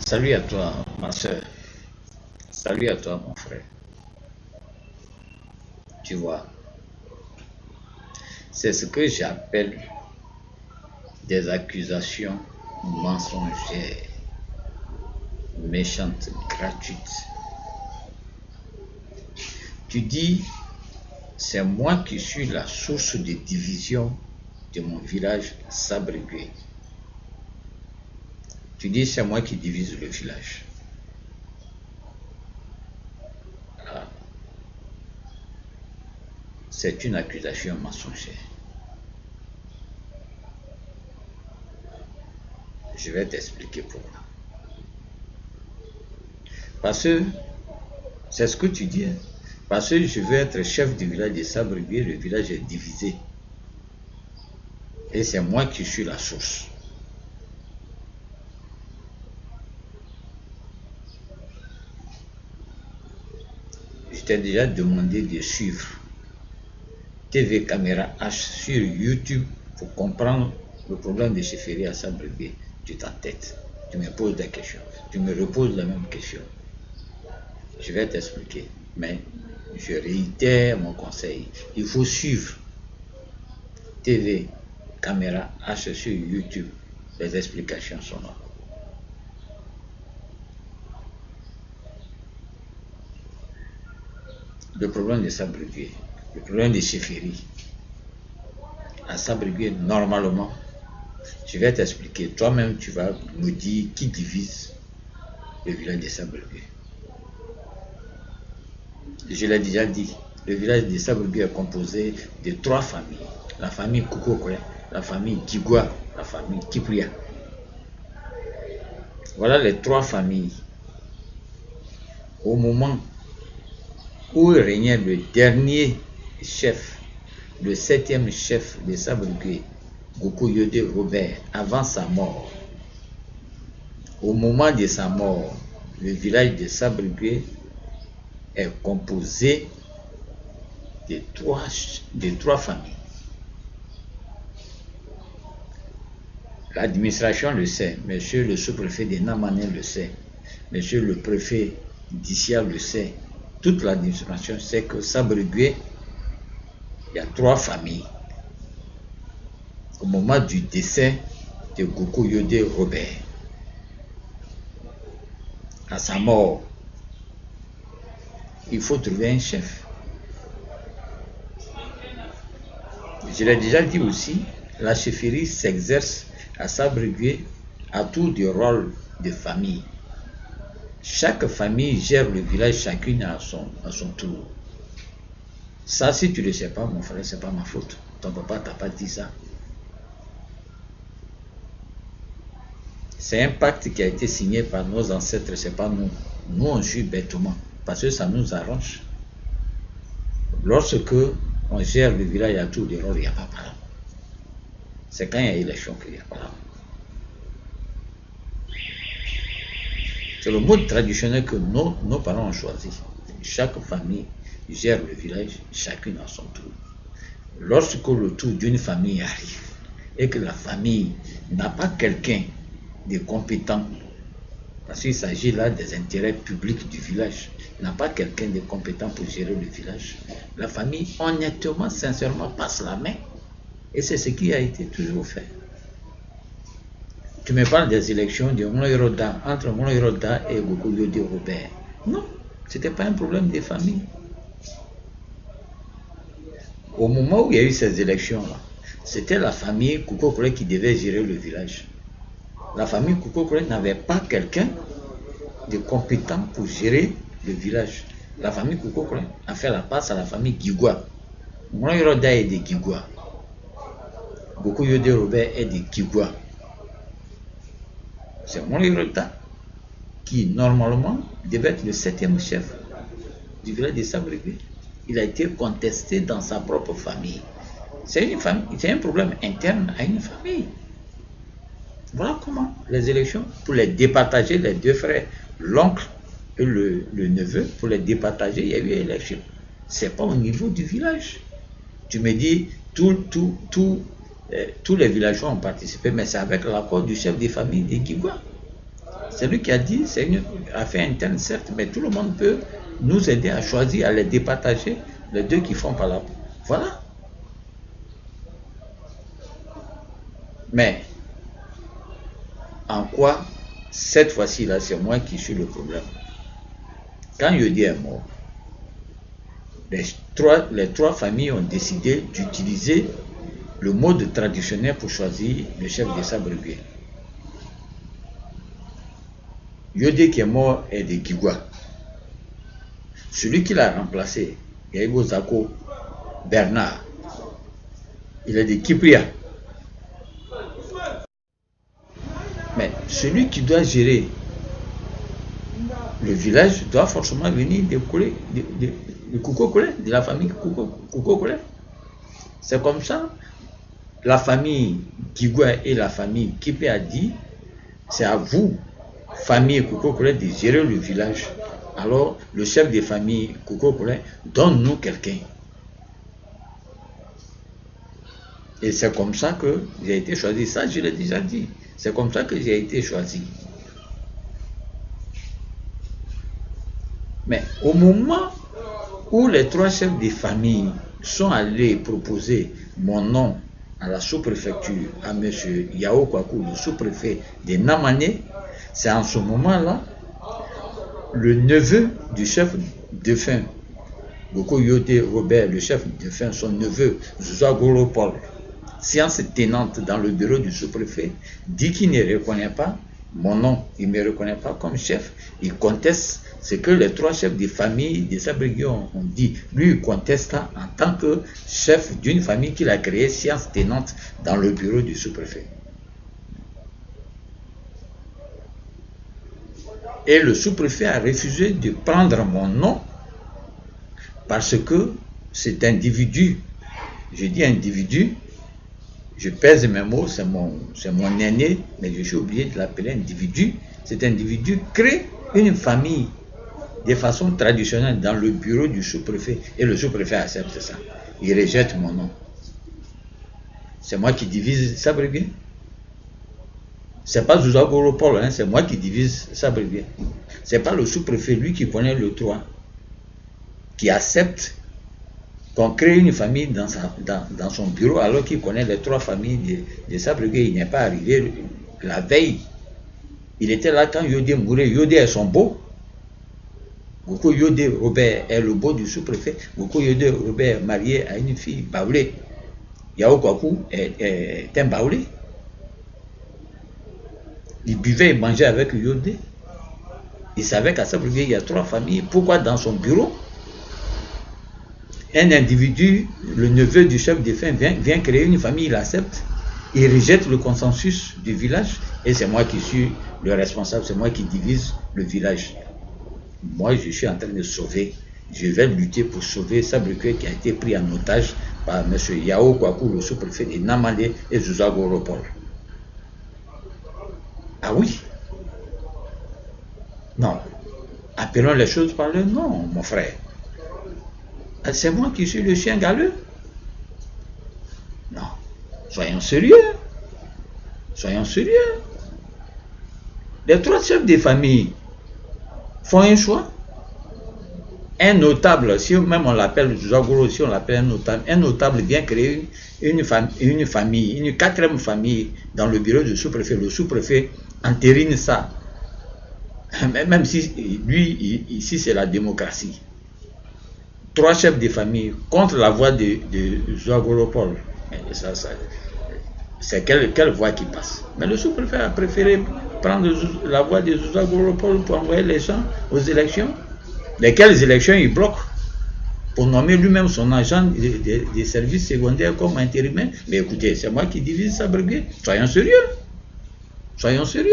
Salut à toi, ma soeur. Salut à toi, mon frère. Tu vois, c'est ce que j'appelle des accusations mensongères, méchantes, gratuites. Tu dis, c'est moi qui suis la source de division de mon village Sabrigué. Tu dis, c'est moi qui divise le village. Ah, c'est une accusation mensongère. Je vais t'expliquer pourquoi. Parce que c'est ce que tu dis. Parce que je veux être chef du village de Sabrigué, le village est divisé. Et c'est moi qui suis la source. Je t'ai déjà demandé de suivre TV Caméra H sur YouTube pour comprendre le problème de chefferie à Sabrigué de ta tête. Tu me poses des questions. Tu me reposes la même question. Je vais t'expliquer. Mais je réitère mon conseil. Il faut suivre TV Caméra H sur YouTube. Les explications sont là. Le problème de Sabrigué, le problème de chefferie à Sabrigué, normalement, je vais t'expliquer. Toi-même, tu vas me dire qui divise le village de Sabrigué. Je l'ai déjà dit, le village de Sabrigué est composé de 3 familles. La famille Koukokwe, la famille Digwa, la famille Kipria. Voilà les 3 familles. Au moment où régnait le dernier chef, le 7e chef de Sabrigué, Goku Yode Robert, avant sa mort. Au moment de sa mort, le village de Sabrigué est composé de 3 familles. L'administration le sait, monsieur le sous-préfet de Namané le sait, monsieur le préfet d'Issia le sait, toute l'administration sait que Sabrigué, il y a 3 familles. Au moment du décès de Goku Yode Robert, à sa mort, il faut trouver un chef. Je l'ai déjà dit aussi, la chefferie s'exerce à Sabrigué à tour de rôle de famille. Chaque famille gère le village chacune à son tour. Ça, si tu ne le sais pas, mon frère, c'est pas ma faute. Ton papa t'a pas dit ça. C'est un pacte qui a été signé par nos ancêtres, c'est pas nous. Nous, on suit bêtement, parce que ça nous arrange. Lorsque on gère le village à tour de rôle, il n'y a pas de problème. C'est quand il y a élection qu'il y a pas de problème. C'est le mode traditionnel que nos parents ont choisi. Chaque famille gère le village, chacune à son tour. Lorsque le tour d'une famille arrive et que la famille n'a pas quelqu'un de compétent, parce qu'il s'agit là des intérêts publics du village, n'a pas quelqu'un de compétent pour gérer le village, la famille honnêtement, sincèrement passe la main. Et c'est ce qui a été toujours fait. Tu me parles des élections de Monoïroda, entre Monoïroda et Goku Yode Robert. Non, ce n'était pas un problème des familles. Au moment où il y a eu ces élections-là, c'était la famille Koukokole qui devait gérer le village. La famille Koukokole n'avait pas quelqu'un de compétent pour gérer le village. La famille Koukokole a fait la passe à la famille Gigwa. Monoïroda est de Gigwa. Goku Yode Robert est de Gigwa. C'est Monoïroda qui, normalement, devait être le 7e chef du village de Sabrigué. Il a été contesté dans sa propre famille. C'est un problème interne à une famille. Voilà comment les élections, pour les départager, les 2 frères, l'oncle et le neveu, pour les départager, il y a eu élection. C'est pas au niveau du village. Tu me dis, tous les villageois ont participé, mais c'est avec l'accord du chef de famille de Kigwa. C'est lui qui a dit, c'est une affaire interne, certes, mais tout le monde peut nous aider à choisir, à les départager, les deux qui font par là. Voilà. Mais, en quoi, cette fois-ci, là, c'est moi qui suis le problème. Quand Yodi est mort, les trois familles ont décidé d'utiliser le mode traditionnel pour choisir le chef de sa brigade. Yodi qui est mort est de Gigwa. Celui qui l'a remplacé, Yahibo Zako Bernard, il est de Kipria. Mais celui qui doit gérer le village doit forcément venir de Kouko Kole, de la famille Kouko Kole. C'est comme ça. La famille Kigwa et la famille Kipé a dit, c'est à vous, famille Kouko Kole, de gérer le village. Alors, le chef de famille Kouko Kole, donne-nous quelqu'un. Et c'est comme ça que j'ai été choisi. Ça, je l'ai déjà dit. C'est comme ça que j'ai été choisi. Mais au moment où les trois chefs de famille sont allés proposer mon nom à la sous-préfecture, à M. Yao Kwaku, le sous-préfet de Namane, c'est en ce moment-là, le neveu du chef défunt, Goko Yode Robert, le chef défunt, son neveu, Zouagoro Paul, science tenante dans le bureau du sous-préfet, dit qu'il ne reconnaît pas mon nom, il ne me reconnaît pas comme chef, il conteste ce que les trois chefs de famille de sa brigade ont dit. Lui, il conteste en tant que chef d'une famille qu'il a créée, science tenante, dans le bureau du sous-préfet. Et le sous-préfet a refusé de prendre mon nom parce que cet individu, je dis individu, je pèse mes mots, c'est mon aîné, mais je suis obligé de l'appeler individu. Cet individu crée une famille de façon traditionnelle dans le bureau du sous-préfet et le sous-préfet accepte ça. Il rejette mon nom. C'est moi qui divise sa brigade. C'est pas Zouzagoro Paul, hein, c'est moi qui divise sa brigade. C'est pas le sous-préfet, lui qui connaît le droit, qui accepte qu'on crée une famille dans son bureau alors qu'il connaît les trois familles de sa brigade. Il n'est pas arrivé la veille. Il était là quand Yodé mourait. Yodé est son beau. Goko Yodé Robert est le beau du sous-préfet. Goko Yodé Robert est marié à une fille baoulée. Yao Kwaku est un baoulé. Il buvait et mangeait avec Yodé. Il savait qu'à sa brigade, il y a trois familles. Pourquoi dans son bureau, un individu, le neveu du chef défunt, vient créer une famille, il accepte, il rejette le consensus du village, et c'est moi qui suis le responsable, c'est moi qui divise le village. Moi, je suis en train de sauver, je vais lutter pour sauver Sabrikwe qui a été pris en otage par M. Yao Kwaku, le sous-préfet de Namale et Zouzagoro Paul. Ah oui? Non. Appelons les choses par leur nom, mon frère. C'est moi qui suis le chien galeux? Non. Soyons sérieux. Soyons sérieux. Les trois chefs des familles font un choix. Un notable, si même on l'appelle Zagoro, si on l'appelle un notable vient créer une famille, une quatrième famille dans le bureau du sous-préfet. Le sous-préfet entérine ça. Même si lui, ici c'est la démocratie. Trois chefs de famille contre la voix de Zouagoro Paul. C'est quelle voix qui passe? Mais le sous-préfet a préféré prendre la voix de Zouagoro Paul pour envoyer les gens aux élections. Lesquelles élections il bloque pour nommer lui-même son agent des services secondaires comme intérimaire. Mais écoutez, c'est moi qui divise sa brigade. Soyons sérieux. Soyons sérieux.